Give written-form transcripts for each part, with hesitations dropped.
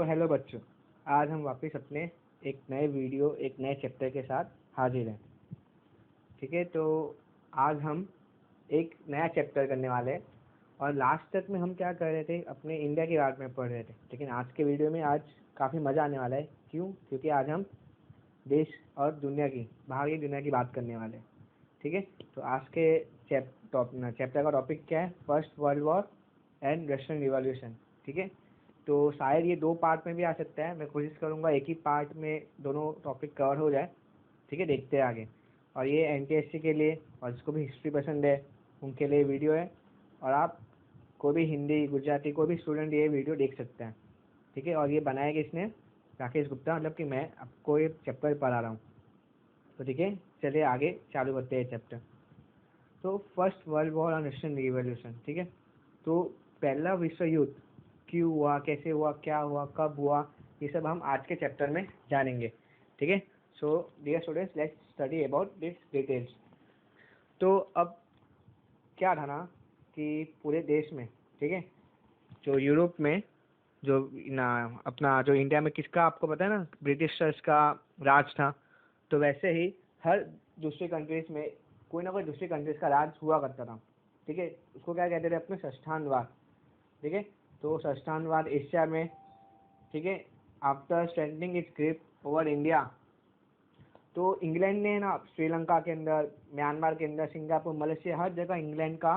तो हेलो बच्चों, आज हम वापस अपने एक नए वीडियो एक नए चैप्टर के साथ हाजिर हैं। ठीक है, तो आज हम एक नया चैप्टर करने वाले हैं। और लास्ट तक में हम क्या कर रहे थे, अपने इंडिया के बारे में पढ़ रहे थे, लेकिन आज के वीडियो में आज काफ़ी मज़ा आने वाला है। क्यों? क्योंकि आज हम देश और दुनिया की, बाहर की दुनिया की बात करने वाले हैं। ठीक है, तो आज के चैप्टर का टॉपिक क्या है? First world war and Russian revolution. ठीक है, तो शायद ये 2 पार्ट में भी आ सकता है। मैं कोशिश करूँगा एक ही पार्ट में दोनों टॉपिक कवर हो जाए। ठीक है, देखते हैं आगे। और ये एनटीएससी के लिए और जिसको भी हिस्ट्री पसंद है उनके लिए वीडियो है। और आप कोई भी हिंदी गुजराती कोई भी स्टूडेंट ये वीडियो देख सकते हैं। ठीक है, और ये बनाया किसने? राकेश गुप्ता, मतलब कि मैं आपको ये चैप्टर पढ़ा रहा हूँ। तो ठीक है, चलिए आगे चालू करते हैं चैप्टर। तो फर्स्ट वर्ल्ड वॉर और रशियन रिवॉल्यूशन। ठीक है, तो पहला विश्व युद्ध क्यों हुआ, कैसे हुआ, क्या हुआ, कब हुआ, ये सब हम आज के चैप्टर में जानेंगे। ठीक है, so dear students, let's study about this details. तो अब क्या था ना कि पूरे देश में, ठीक है, जो यूरोप में जो ना अपना जो इंडिया में किसका आपको पता है ना, ब्रिटिशर्स का राज था। तो वैसे ही हर दूसरी कंट्रीज में कोई ना कोई दूसरी कंट्रीज का राज हुआ करता था। ठीक है, उसको क्या कहते थे? अपने संस्थानवाद। ठीक है, तो संस्थानवाद एशिया में। ठीक है, after strengthening it's grip over India, तो इंग्लैंड ने ना श्रीलंका के अंदर, म्यांमार के अंदर, सिंगापुर, मलेशिया, हर जगह इंग्लैंड का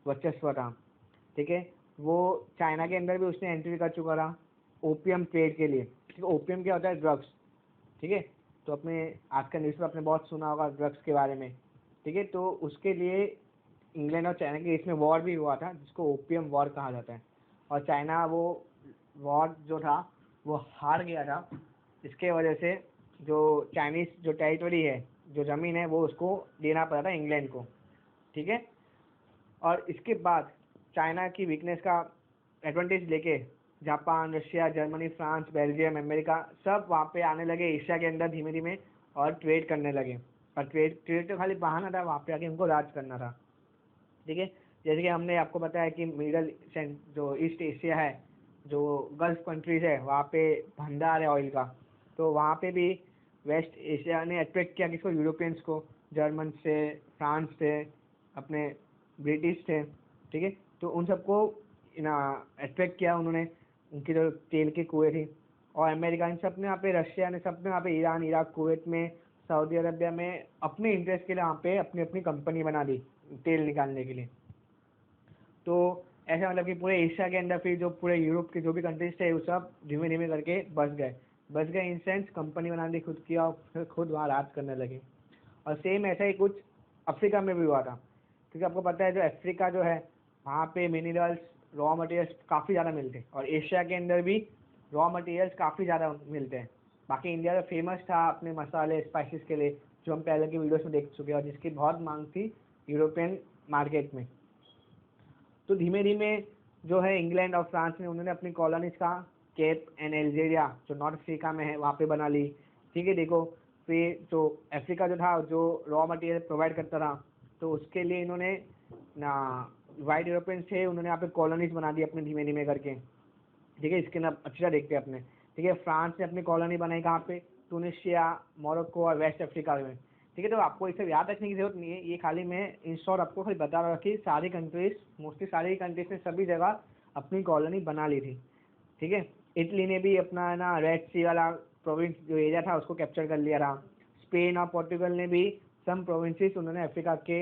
वर्चस्व था। ठीक है, वो चाइना के अंदर भी उसने एंट्री कर चुका था ओपियम ट्रेड के लिए। ठीक है, ओपियम क्या होता है? ड्रग्स। ठीक है, तो अपने आज का न्यूज़ में आपने बहुत सुना होगा ड्रग्स के बारे में। ठीक है, तो उसके लिए इंग्लैंड और चाइना के बीच में वॉर भी हुआ था, जिसको ओपियम वॉर कहा जाता है। और चाइना वो वॉर जो था वो हार गया था। इसके वजह से जो चाइनीज जो टेरिटरी है, जो ज़मीन है, वो उसको देना पड़ा था इंग्लैंड को। ठीक है, और इसके बाद चाइना की वीकनेस का एडवांटेज लेके Japan, Russia, Germany, France, Belgium, America सब वहाँ पे आने लगे एशिया के अंदर धीमे धीमे और ट्रेड करने लगे। और ट्रेड तो खाली बहाना था, वहाँ पे आके उनको राज करना था। ठीक है, जैसे कि हमने आपको बताया कि मिडल जो ईस्ट एशिया है, जो गल्फ कंट्रीज है, वहाँ पे भंडार है ऑयल का। तो वहाँ पे भी वेस्ट एशिया ने अट्रैक्ट किया किसको? यूरोपियंस को। जर्मन से, फ्रांस से, अपने ब्रिटिश थे। ठीक है, तो उन सबको ना अट्रैक्ट किया उन्होंने, उनकी जो तेल की कुएँ थी। और अमेरिका, इन सब ने यहाँ पे, रशिया ने, सब ने वहाँ पे ईरान, इराक, कुवैत में, सऊदी अरबिया में अपने इंटरेस्ट के लिए वहाँ पे अपनी अपनी कंपनी बना दी तेल निकालने के लिए। तो ऐसा मतलब कि पूरे एशिया के अंदर फिर जो पूरे यूरोप के जो भी कंट्रीज थे वो सब धीमे धीमे करके बस गए इन सेंस कंपनी बना दी खुद की, और फिर खुद वहाँ राज करने लगे। और सेम ऐसा ही कुछ अफ्रीका में भी हुआ था, क्योंकि आपको पता है जो अफ्रीका जो है, वहाँ पे मिनरल्स, रॉ मटेरियल्स काफ़ी ज़्यादा मिलते हैं। और एशिया के अंदर भी रॉ मटेरियल्स काफ़ी ज़्यादा मिलते हैं। बाकी इंडिया तो फेमस था अपने मसाले, स्पाइसेस के लिए, जो हम पहले की वीडियोस में देख चुके हैं, और जिसकी बहुत मांग थी यूरोपियन मार्केट में। तो धीमे धीमे जो है इंग्लैंड और फ्रांस ने, उन्होंने अपनी कॉलोनीज का केप एंड अल्जीरिया जो नॉर्थ अफ्रीका में है वहाँ पे बना ली। ठीक है, देखो फिर जो अफ्रीका जो था, जो रॉ मटेरियल प्रोवाइड करता था, तो उसके लिए इन्होंने ना वाइट यूरोपियंस थे, उन्होंने यहाँ पे कॉलोनीज बना दी अपने धीमे धीमे करके। ठीक है, इसके ना अच्छी तरह देखते हैं अपने। ठीक है, फ्रांस ने अपनी कॉलोनी बनाई कहाँ पे? ट्यूनीशिया, मोरक्को और वेस्ट अफ्रीका में। ठीक है, तो आपको इसे याद रखने की जरूरत नहीं है, ये खाली मैं इन शॉर्ट आपको खाली बता रहा कि सारी कंट्रीज, मोस्टली सारी कंट्रीज ने सभी जगह अपनी कॉलोनी बना ली थी। ठीक है, इटली ने भी अपना ना रेड सी वाला प्रोविंस जो एरिया था उसको कैप्चर कर लिया था। स्पेन और पोर्टुगल ने भी सम प्रोविंसेस उन्होंने अफ्रीका के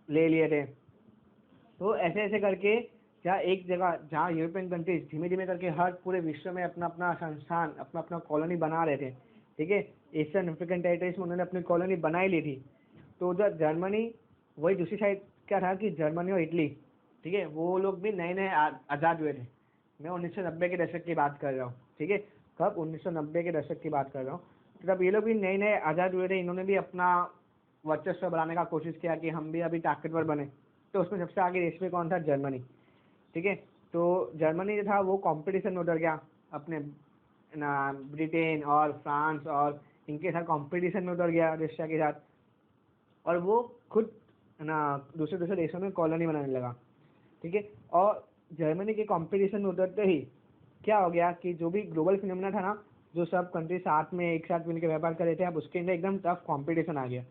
ले लिए थे। तो ऐसे ऐसे करके जहाँ एक जगह, जहाँ यूरोपियन कंट्रीज धीमे धीमे करके हर पूरे विश्व में अपना अपना संस्थान, अपना अपना कॉलोनी बना रहे थे। ठीक है, ईस्टर्न अफ्रीकन टेरिटरीज में उन्होंने अपनी कॉलोनी बनाई ली थी। तो उधर जर्मनी, वही दूसरी साइड क्या था कि जर्मनी और इटली, ठीक है, वो लोग भी नए नए आज़ाद हुए थे। मैं 1990 के दशक की बात कर रहा हूँ। ठीक है, कब? 1990 के दशक की बात कर रहा हूँ। तो तब ये लोग भी नए नए आज़ाद हुए थे, इन्होंने भी अपना वर्चस्व बढ़ाने का कोशिश किया कि हम भी अभी ताकतवर बने। तो उसमें सबसे आगे देश में कौन था? जर्मनी। ठीक है, तो जर्मनी जो था वो कंपटीशन में उतर गया अपने ना ब्रिटेन और फ्रांस और इनके साथ कंपटीशन में उतर गया रशिया के साथ। और वो खुद ना दूसरे दूसरे देशों में कॉलोनी बनाने लगा। ठीक है, और जर्मनी के कंपटीशन में उतरते ही क्या हो गया कि जो भी ग्लोबल फिनोमेना था ना, जो सब कंट्री साथ में एक साथ मिलकर व्यापार कर रहे थे, अब उसके अंदर एकदम टफ कंपटीशन आ गया।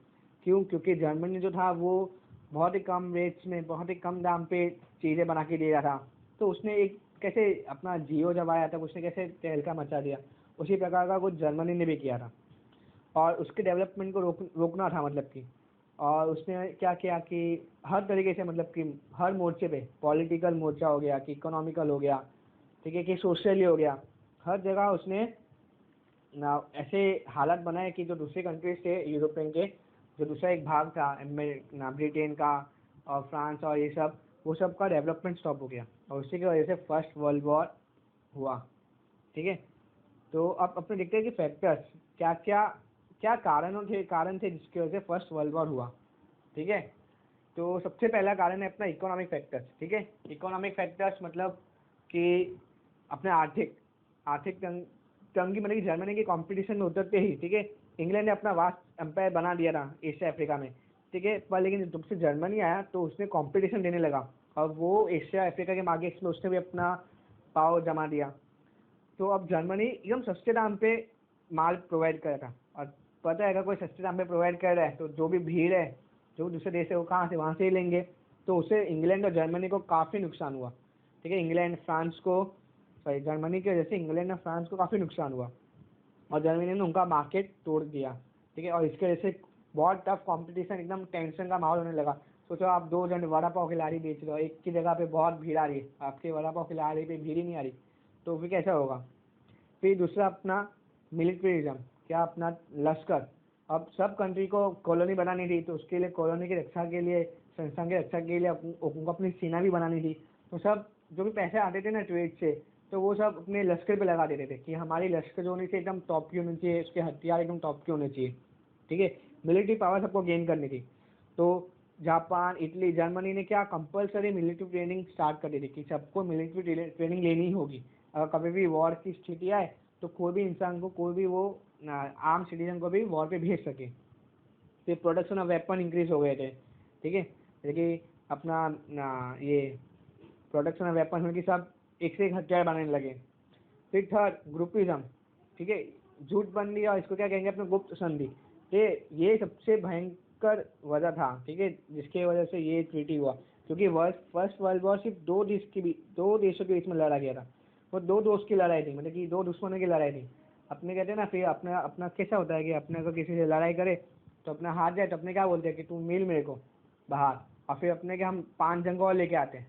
क्यों? क्योंकि जर्मनी जो था वो बहुत ही कम रेट्स में, बहुत ही कम दाम पे चीज़ें बना के दे रहा था। तो उसने एक कैसे अपना जियो जब आया तब उसने कैसे तहलका मचा दिया, उसी प्रकार का कुछ जर्मनी ने भी किया था और उसके डेवलपमेंट को रोकना था मतलब कि। और उसने क्या किया कि हर तरीके से मतलब कि हर मोर्चे पे, पॉलिटिकल मोर्चा हो गया कि इकोनॉमिकल हो गया, ठीक है, कि सोशली हो गया, हर जगह उसने ना ऐसे हालात बनाए कि जो दूसरे कंट्रीज थे यूरोपियन के, जो दूसरा एक भाग था ना ब्रिटेन का और फ्रांस और ये सब, वो सब का डेवलपमेंट स्टॉप हो गया और उसी की वजह से फर्स्ट वर्ल्ड वॉर हुआ। ठीक है, तो अब अपने देखते हैं कि फैक्टर्स क्या क्या क्या कारण थे जिसकी वजह से फर्स्ट वर्ल्ड वॉर हुआ। ठीक है, तो सबसे पहला कारण है अपना इकोनॉमिक फैक्टर्स। ठीक है, इकोनॉमिक फैक्टर्स मतलब कि अपने आर्थिक आर्थिक तंगी, मतलब कि जर्मनी के कंपटीशन में उतरते ही, ठीक है, इंग्लैंड ने अपना वास्ट एम्पायर बना दिया था एशिया अफ्रीका में। ठीक है, पर लेकिन जब से जर्मनी आया तो उसने कंपटीशन देने लगा और वो एशिया अफ्रीका के मार्केट्स में उसने भी अपना पावर जमा दिया। तो अब जर्मनी एकदम सस्ते दाम पे माल प्रोवाइड कर रहा था और पता है अगर कोई सस्ते दाम पे प्रोवाइड कर रहा है तो जो भी भीड़ है, जो दूसरे देश है, वो कहाँ से, वहाँ से ही लेंगे। तो उससे इंग्लैंड और जर्मनी को काफ़ी नुकसान हुआ। ठीक है, इंग्लैंड फ्रांस को, सॉरी, जर्मनी की वजह से इंग्लैंड और फ्रांस को काफ़ी नुकसान हुआ और जर्मनी ने उनका मार्केट तोड़ दिया। ठीक है, और इसके वजह से बहुत टफ कंपटीशन, एकदम टेंशन का माहौल होने लगा। सोचो आप दो जन वड़ा पाव खिलाड़ी बेच रहे हो, एक की जगह पे बहुत भीड़ आ रही है, आपके वड़ा पाव खिलाड़ी पे भीड़ ही नहीं आ रही, तो फिर कैसा होगा। फिर दूसरा अपना मिलिट्रिज्म, क्या अपना लश्कर। अब सब कंट्री को कॉलोनी बनानी थी तो उसके लिए कॉलोनी की रक्षा के लिए, संस्थान की रक्षा के लिए उनको अपनी सेना भी बनानी थी। तो सब जो भी पैसे आते थे ना ट्रेड से, तो वो सब अपने लश्कर पे लगा देते थे कि हमारी लश्कर जो होनी चाहिए एकदम टॉप की होनी चाहिए, उसके हथियार एकदम टॉप के होने चाहिए। ठीक है, मिलिट्री पावर सबको गेन करनी थी। तो जापान, इटली, जर्मनी ने क्या कंपलसरी मिलिट्री ट्रेनिंग स्टार्ट कर दी थी कि सबको मिलिट्री ट्रेनिंग लेनी ही होगी। अगर कभी भी वॉर की स्थिति आए तो कोई भी इंसान को, कोई भी वो आम सिटीजन को भी वॉर पे भेज सके। फिर प्रोडक्शन ऑफ वेपन इंक्रीज हो गए थे। ठीक है, जैसे कि अपना ये प्रोडक्शन ऑफ वेपन में कि सब एक से एक हथियार बनाने लगे। फिर थर्ड ग्रुपिज्म। ठीक है, झूठ बंदी और इसको क्या कहेंगे अपने गुप्त संधि, ये सबसे भयंकर वजह था। ठीक है, जिसके वजह से ये ट्रीटी हुआ, क्योंकि फर्स्ट वर्ल्ड वॉर सिर्फ दो देशों के बीच में लड़ा गया था। वो दो दोस्त की लड़ाई थी, मतलब कि दो दुश्मनों की लड़ाई थी। अपने कहते हैं ना, फिर अपना अपना कैसा होता है कि अपने अगर किसी से लड़ाई करे तो अपना हार जाए तो अपने क्या बोलते हैं कि तू मिल मेरे को बाहर, और फिर अपने के हम 5 जंगों और लेके आते हैं,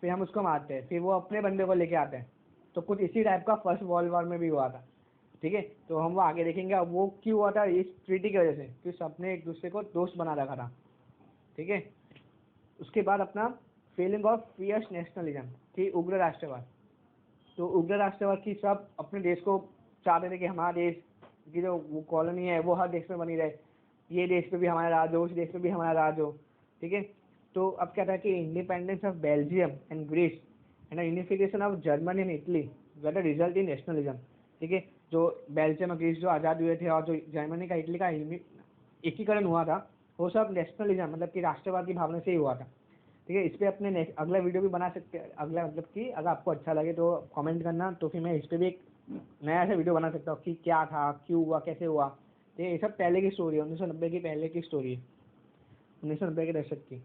फिर हम उसको मारते हैं, फिर वो अपने बंदे को लेके आते हैं। तो कुछ इसी टाइप का फर्स्ट वर्ल्ड वॉर में भी हुआ था। ठीक है, तो हम वो आगे देखेंगे। अब वो क्यों हुआ था, इस ट्रीटी की वजह से कि सबने एक दूसरे को दोस्त बना रखा था। ठीक है, उसके बाद अपना फीलिंग ऑफ फियर्स नेशनलिज्म की उग्र राष्ट्रवाद। तो उग्र राष्ट्रवाद की सब अपने देश को चाहते थे कि हमारा देश की जो वो कॉलोनी है वो हर देश में बनी रहे, ये देश पे भी हमारा राज हो, उस देश पे भी हमारा राज हो। ठीक है, तो अब क्या था कि independence of Belgium and Greece and unification of Germany and Italy were result in nationalism. ठीक है, जो बेल्जियम और ग्रीस जो आज़ाद हुए थे और जो जर्मनी का, इटली का एकीकरण हुआ था, वो सब नेशनलिज्म मतलब कि राष्ट्रवाद की भावना से ही हुआ था। ठीक है, इस पर अपने अगला वीडियो भी बना सकते हैं। अगला मतलब कि अगर आपको अच्छा लगे तो कमेंट करना, तो फिर मैं इस पर भी एक नया सा वीडियो बना सकता हूँ कि क्या था, क्यों हुआ, कैसे हुआ। तो ये सब पहले की स्टोरी है, 1990 की पहले की स्टोरी है, 1990 के दशक की।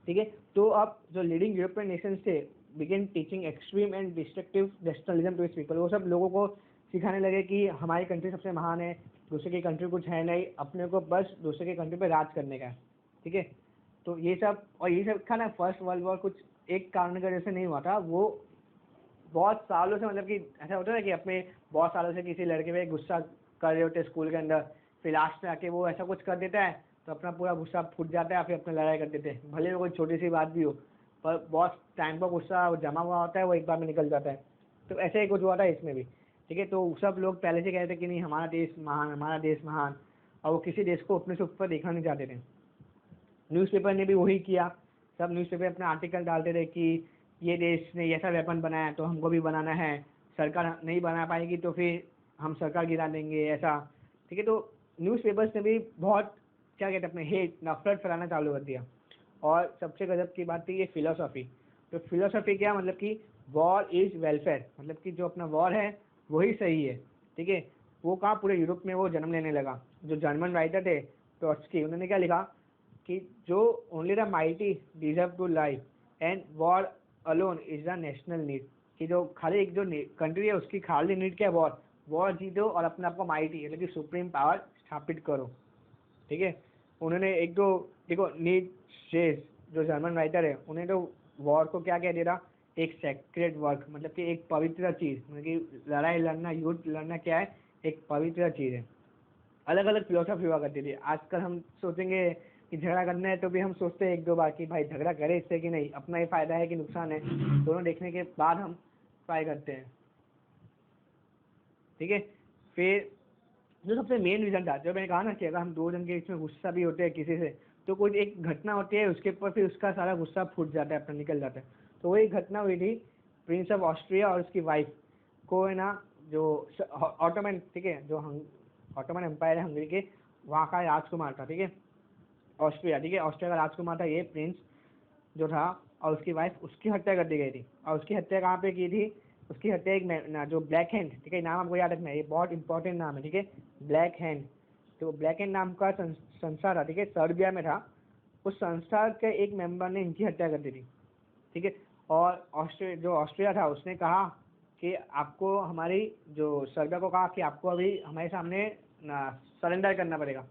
ठीक है, तो अब जो लीडिंग यूरोपियन नेशंस थे begin teaching extreme and destructive nationalism to its people. वो सब लोगों को सिखाने लगे कि हमारी कंट्री सबसे महान है, दूसरे की कंट्री कुछ है नहीं, अपने को बस दूसरे की कंट्री पे राज करने का है। ठीक है, तो ये सब, और ये सब था ना, फर्स्ट वर्ल्ड वॉर कुछ एक कारण की वजह से नहीं हुआ था, वो बहुत सालों से, मतलब कि ऐसा होता है कि अपने बहुत सालों से किसी लड़के पे गुस्सा कर रहे होते स्कूल के अंदर, फिर लास्ट में आके वो ऐसा कुछ कर देता है तो अपना पूरा गुस्सा फूट जाता है, फिर अपने लड़ाई कर देते हैं, भले वो कोई छोटी सी बात भी हो, पर बहुत टाइम पर गुस्सा जमा हुआ होता है, वो एक बार में निकल जाता है। तो ऐसे ही कुछ हुआ था इसमें भी। ठीक है, तो सब लोग पहले से कहते थे कि नहीं, हमारा देश महान, हमारा देश महान, और वो किसी देश को अपने से ऊपर देखना नहीं चाहते थे। न्यूज़पेपर ने भी वही किया, सब न्यूज़पेपर अपने आर्टिकल डालते थे कि ये देश ने ऐसा वेपन बनाया तो हमको भी बनाना है, सरकार नहीं बना पाएगी तो फिर हम सरकार गिरा देंगे, ऐसा। ठीक है, तो न्यूज़पेपर्स ने भी बहुत, क्या कहते हैं, अपने हेट, नफरत फैलाना चालू कर दिया। और सबसे गजब की बात थी ये फिलोसॉफी। तो फिलोसॉफी क्या, मतलब कि वॉर इज वेलफेयर, मतलब कि जो अपना वॉर है वही सही है, ठीक है। वो कहाँ पूरे यूरोप में वो जन्म लेने लगा। जो जर्मन राइटर थे ट्रॉट्स्की, उन्होंने क्या लिखा कि जो only the mighty deserve to life and war alone is the national need, कि जो खाली एक जो कंट्री है उसकी खाली नीड क्या है, वॉर। वॉर जीतो और अपने आप को माइटी मतलब कि सुप्रीम पावर स्थापित करो, ठीक है। उन्होंने एक दो देखो नीचे जो जर्मन राइटर है उन्हें तो वॉर को क्या कह दे रहा, एक सेक्रेट वर्क, मतलब कि एक पवित्र चीज़, मतलब कि लड़ाई लड़ना युद्ध लड़ना क्या है, एक पवित्र चीज़ है। अलग अलग फिलोसफी हुआ करती थी। आजकल हम सोचेंगे कि झगड़ा करना है तो भी हम सोचते हैं एक दो बार कि भाई झगड़ा करें इससे कि नहीं, अपना ही फायदा है कि नुकसान है, दोनों देखने के बाद हम ट्राई करते हैं, ठीक है। फिर जो सबसे मेन रीजन था, जो मैंने कहा ना कि अगर हम दो जन के बीच में गुस्सा भी होते हैं किसी से, तो कोई एक घटना होती है उसके ऊपर फिर उसका सारा गुस्सा फूट जाता है, अपना निकल जाता है। तो वही घटना हुई थी प्रिंस ऑफ ऑस्ट्रिया और उसकी वाइफ को, है ना, जो ऑटोमन, ठीक है, जो ऑटोमन एम्पायर है हंगरी के, वहाँ का राजकुमार था, ठीक है, ऑस्ट्रिया, ठीक है, ऑस्ट्रिया का राजकुमार था ये प्रिंस जो था, और उसकी वाइफ, उसकी हत्या कर दी गई थी। और उसकी हत्या कहाँ पे की थी, उसकी हत्या एक जो ब्लैक हैंड, ठीक है, नाम आपको याद रखना है, ये बहुत इंपॉर्टेंट नाम है, ठीक है, ब्लैक हैंड। तो ब्लैक हैंड नाम का संस्था था, ठीक है, सर्बिया में था। उस संस्था के एक मेंबर ने इनकी हत्या कर दी थी, ठीक है। और ऑस्ट्रिया था उसने कहा कि आपको हमारी जो सर्बिया को कहा कि आपको अभी हमारे सामने सरेंडर करना पड़ेगा।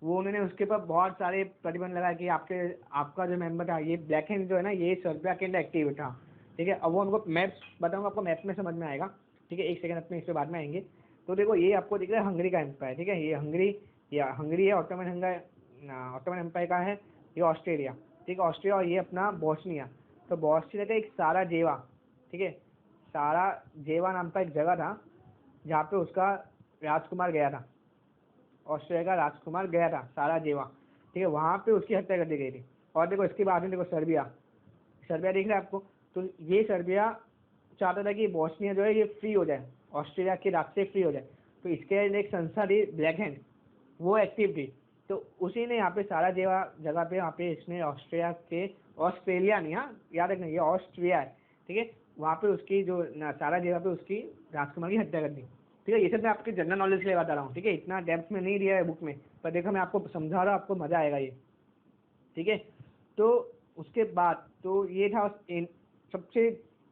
वो उन्होंने उसके ऊपर बहुत सारे प्रतिबंध लगाए कि आपका जो मेंबर था ये ब्लैक हैंड जो है ना, ये सर्बिया के अंदर एक्टिव था, ठीक है। अब वो उनको मैप्स बताऊंगा, आपको मैप में समझ में आएगा, ठीक है। एक सेकंड, अपने इसके बाद में आएंगे। तो देखो ये आपको दिख रहा है हंगरी का एम्पायर, ठीक है, ये हंगरी है, ऑटोमन एम्पायर का है, ये ऑस्ट्रेलिया, ठीक है, ऑस्ट्रिया, और ये अपना बॉस्निया। तो बॉस्निया का एक सारा जेवा, ठीक है, सारा जेवा नाम का एक जगह था जहाँ पे उसका राजकुमार गया था, ऑस्ट्रेलिया का राजकुमार गया था सारा जेवा, ठीक है, वहाँ पे उसकी हत्या कर दी गई थी। और देखो इसके बाद में देखो सर्बिया, सर्बिया दिख रहा है आपको, तो ये सर्बिया चाहता था कि बॉस्निया जो है ये फ्री हो जाए, ऑस्ट्रेलिया के राज से फ्री हो जाए। तो इसके लिए एक संस्था थी ब्लैक हैंड, वो एक्टिव थी। तो उसी ने यहाँ पे सारा जगह पे यहाँ पे इसने ऑस्ट्रेलिया नहीं, हाँ याद रखना ये ऑस्ट्रिया है, ठीक है, वहाँ पे उसकी जो सारा जगह पे उसकी राजकुमार की हत्या कर दी, ठीक है। ये सब मैं आपके जनरल नॉलेज के लिए बता रहा हूँ, ठीक है, इतना डेप्थ में नहीं दिया है बुक में, पर देखो मैं आपको समझा रहा हूँ, आपको मजा आएगा ये, ठीक है। तो उसके बाद तो ये था सबसे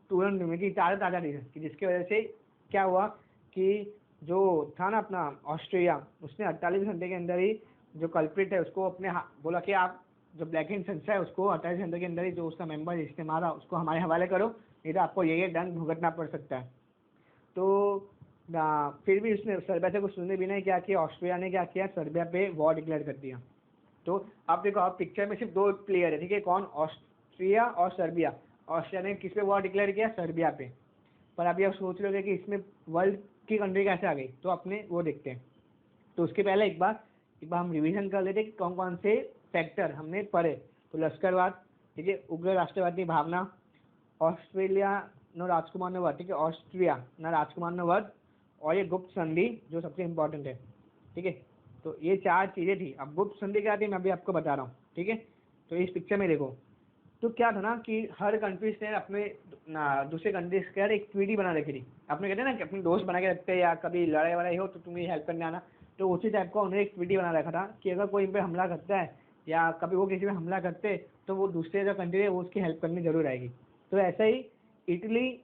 तुरंत में कि ताज़ा रीजन कि जिसकी वजह से क्या हुआ कि जो था ना अपना ऑस्ट्रेलिया, उसने 48 घंटे के अंदर ही जो कल्प्रिट है उसको अपने बोला कि आप जो ब्लैक हैंड संस्था है उसको 48 घंटे के अंदर ही जो उसका मेंबर जिसने मारा उसको हमारे हवाले करो, नहीं तो आपको ये दंड भुगतना पड़ सकता है। तो फिर भी उसने सर्बिया से कुछ सुनने भी नहीं क्या किया, ऑस्ट्रेलिया ने क्या किया, सर्बिया पे वॉर डिक्लेयर कर दिया। तो आप देखो, आप पिक्चर में सिर्फ दो प्लेयर है, ठीक है, कौन, ऑस्ट्रिया और सर्बिया। ऑस्ट्रिया ने किस पे वॉर डिक्लेयर किया, सर्बिया पे। पर अभी आप सोच रहे हो कि इसमें वर्ल्ड की कंट्री कैसे आ गई, तो अपने वो देखते हैं। तो उसके पहले एक बार हम रिवीजन कर लेते कि कौन कौन से फैक्टर हमने पढ़े। तो लश्करवाद, ठीक है, उग्र राष्ट्रवादी भावना, ऑस्ट्रेलिया न राजकुमार न वध, ठीक है, ऑस्ट्रिया न राजकुमार न वध, और ये गुप्त संधि जो सबसे इम्पोर्टेंट है, ठीक है। तो ये चार चीज़ें थी। अब गुप्त संधि क्या थी मैं अभी आपको बता रहा हूँ, ठीक है। तो इस पिक्चर में देखो, तो क्या था ना कि हर कंट्रीज ने अपने दूसरे कंट्रीज के यार एक ट्वीटी बना रखी थी। अपने कहते हैं ना कि अपने दोस्त बना के रखते हैं, या कभी लड़ाई वड़ाई हो तो तुम्हें हेल्प करने आना, तो उसी टाइप का उन्होंने एक ट्वीटी बना रखा था कि अगर कोई इन पर हमला करता है या कभी वो किसी पे हमला करते तो वो दूसरे जो कंट्री है वो उसकी हेल्प करनी जरूर आएगी। तो ऐसा ही इटली,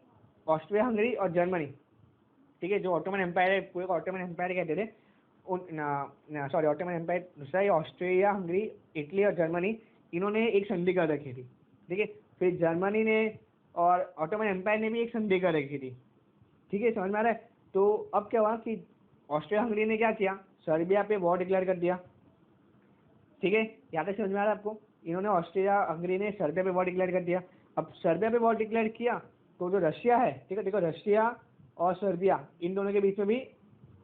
ऑस्ट्रिया हंगरी और जर्मनी, ठीक है, जो ऑटोमन एम्पायर है, पूरे को ऑटोमन एम्पायर कहते थे, सॉरी ऑटोमन एम्पायर दूसरा, ऑस्ट्रिया हंगरी इटली और जर्मनी, इन्होंने एक संधि कर रखी थी, ठीक है। फिर जर्मनी ने और ऑटोमन एम्पायर ने भी एक संधि कर रखी थी, ठीक है, समझ में आ रहा है। तो अब क्या हुआ कि ऑस्ट्रिया हंगरी ने क्या किया, सर्बिया पे वॉर डिक्लेयर कर दिया, ठीक है, यहाँ तक समझ में आ रहा है आपको। इन्होंने ऑस्ट्रिया हंगरी ने सर्बिया पे वॉर डिक्लेयर कर दिया। अब सर्बिया पे वॉर डिक्लेयर किया तो जो रशिया है, ठीक है, देखो रशिया और सर्बिया इन दोनों के बीच में भी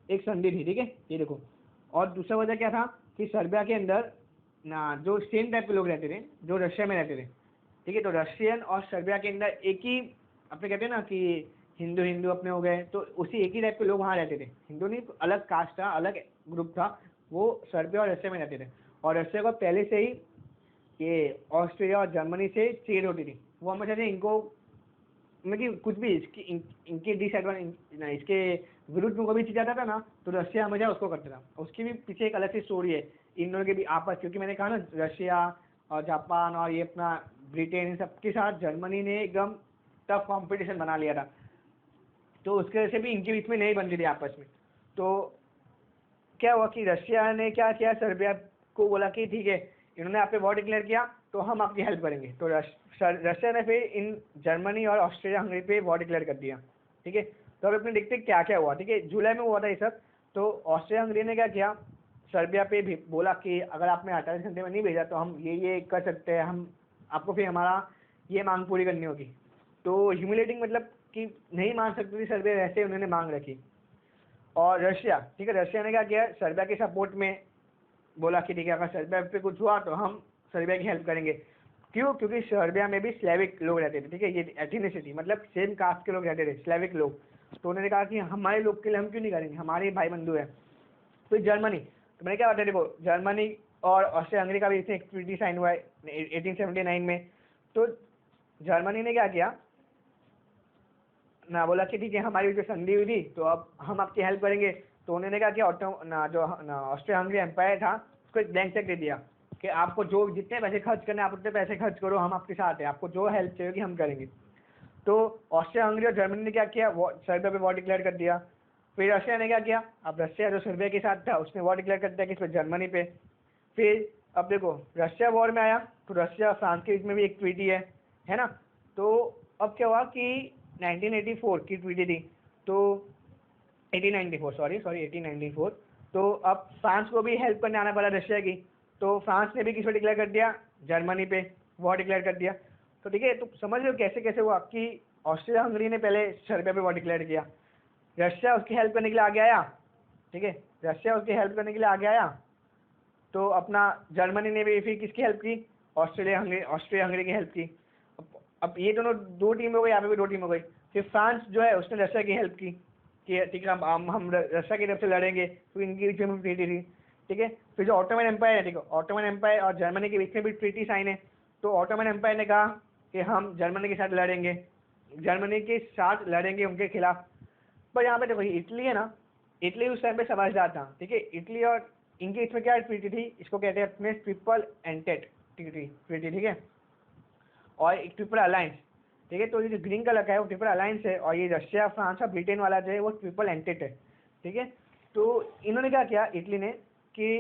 एक संधि थी, ठीक है, ये देखो। और दूसरा वजह क्या था कि सर्बिया के अंदर ना जो सेम टाइप के लोग रहते थे जो रशिया में रहते थे, ठीक है। तो रशियन और सर्बिया के अंदर एक ही, अपने कहते हैं ना कि हिंदू हिंदू अपने हो गए, तो उसी एक ही टाइप के लोग वहाँ रहते थे। हिंदू नहीं, अलग कास्ट था, अलग ग्रुप था, वो सर्बिया और रशिया में रहते थे। और रशिया को पहले से ही ये ऑस्ट्रिया और जर्मनी से चीड़ होती थी, वो हमेशा से इनको मतलब कुछ भी इनके डिसएडवांटेज इसके विरुद्ध में कोई भी चीज़ आता था ना तो रशिया हमेशा उसको करता था। उसके भी पीछे एक अलग सी स्टोरी है इन दोनों के भी आपस, क्योंकि मैंने कहा ना रशिया और जापान और ये अपना ब्रिटेन इन सबके साथ जर्मनी ने एकदम टफ कंपटीशन बना लिया था, तो उसके वजह से भी इनके बीच में नहीं बनती थी आपस में। तो क्या हुआ कि रशिया ने क्या किया, सर्बिया को बोला कि ठीक है इन्होंने आप पे वॉर डिक्लेयर किया तो हम आपकी हेल्प करेंगे। तो रशिया ने फिर इन जर्मनी और ऑस्ट्रिया हंगरी पे वॉर डिक्लेयर कर दिया। ठीक है, तो अब अपने देखते हैं क्या क्या हुआ। ठीक है, जुलाई में हुआ था ये सब। तो ऑस्ट्रिया हंगरी ने क्या किया, सर्बिया पे भी बोला कि अगर आपने 48 घंटे में नहीं भेजा तो हम ये कर सकते हैं, हम आपको फिर हमारा ये मांग पूरी करनी होगी। तो ह्यूमिलेटिंग मतलब कि नहीं मान सकती थी सर्बिया, वैसे उन्होंने मांग रखी। और रशिया, ठीक है, रशिया ने क्या किया, सर्बिया के सपोर्ट में बोला कि ठीक है अगर सर्बिया पे कुछ हुआ तो हम सर्बिया की हेल्प करेंगे। क्यों, क्योंकि सर्बिया में भी स्लेविक लोग रहते थे। ठीक है, ये एथनिसिटी मतलब सेम कास्ट के लोग रहते थे, स्लेविक लोग। तो उन्होंने कहा कि हमारे लोग के लिए हम क्यों नहीं करेंगे, हमारे भाई बंधु है। फिर जर्मनी, तो मैंने क्या बताया, देखो जर्मनी और ऑस्ट्रिया हंगरी का भी इसमें एक ट्रीटी साइन हुआ है 1879 में। तो जर्मनी ने क्या किया ना, बोला कि ठीक है हमारी जो संधि हुई थी तो अब हम आपकी हेल्प करेंगे। तो उन्होंने क्या किया, जो ऑस्ट्रिया हंगरी एम्पायर था उसको एक ब्लैंक चेक दे दिया कि आपको जो जितने पैसे खर्च करने आप उतने पैसे खर्च करो, हम आपके साथ हैं, आपको जो हेल्प चाहिए हम करेंगे। तो ऑस्ट्रिया हंगरी और जर्मनी ने क्या किया, सर्बिया पे वॉर डिक्लेयर कर दिया। फिर रशिया ने क्या किया, अब रशिया जो सर्बिया के साथ था उसने वॉर डिक्लेयर कर दिया किस पे, जर्मनी पे। फिर अब देखो रशिया वॉर में आया तो रशिया फ्रांस के बीच में भी एक ट्रीटी है ना। तो अब क्या हुआ कि 1984 की ट्वीटी थी, तो 1894 सॉरी 1894। तो अब फ्रांस को भी हेल्प करने आना पड़ा रशिया की। तो फ्रांस ने भी किस पे डिक्लेयर कर दिया, जर्मनी पे वॉर डिक्लेयर कर दिया। तो ठीक है, तो समझ लो कैसे कैसे हुआ कि ऑस्ट्रिया हंगरी ने पहले सर्बिया पे वॉर डिक्लेयर किया, रशिया उसकी हेल्प करने के लिए आगे आया। ठीक है, रशिया उसकी हेल्प करने के लिए आगे आया। तो अपना जर्मनी ने भी फिर किसकी हेल्प की, ऑस्ट्रिया हंगरी की हेल्प की। अब ये दोनों दो टीम हो गई, यहाँ पे भी दो टीम हो गई। फिर फ्रांस जो है उसने रशिया की हेल्प की कि ठीक है हम रशिया की तरफ से लड़ेंगे, तो इनकी बीच में ट्रीटी थी। ठीक है, फिर जो ऑटोमन एम्पायर है, ठीक है ऑटोमन एम्पायर और जर्मनी के बीच में भी ट्रीटी साइन है। तो ऑटोमन एम्पायर ने कहा कि हम जर्मनी के साथ लड़ेंगे, उनके खिलाफ। पर यहाँ पे देखो इटली है ना, इटली उस टाइम पे समझदार था। ठीक है, इटली और इनके इसमें क्या ट्रीटी थी, इसको कहते हैं अपने ट्रिपल एंटेड ट्रीटी। ठीक है, और एक ट्रिपल अलायंस। ठीक है, तो ये जो ग्रीन कलर का है वो ट्रिपल अलायंस है, और ये रशिया फ्रांस और ब्रिटेन वाला जो है वो ट्रिपल एंटेड है। ठीक है, तो इन्होंने क्या किया इटली ने कि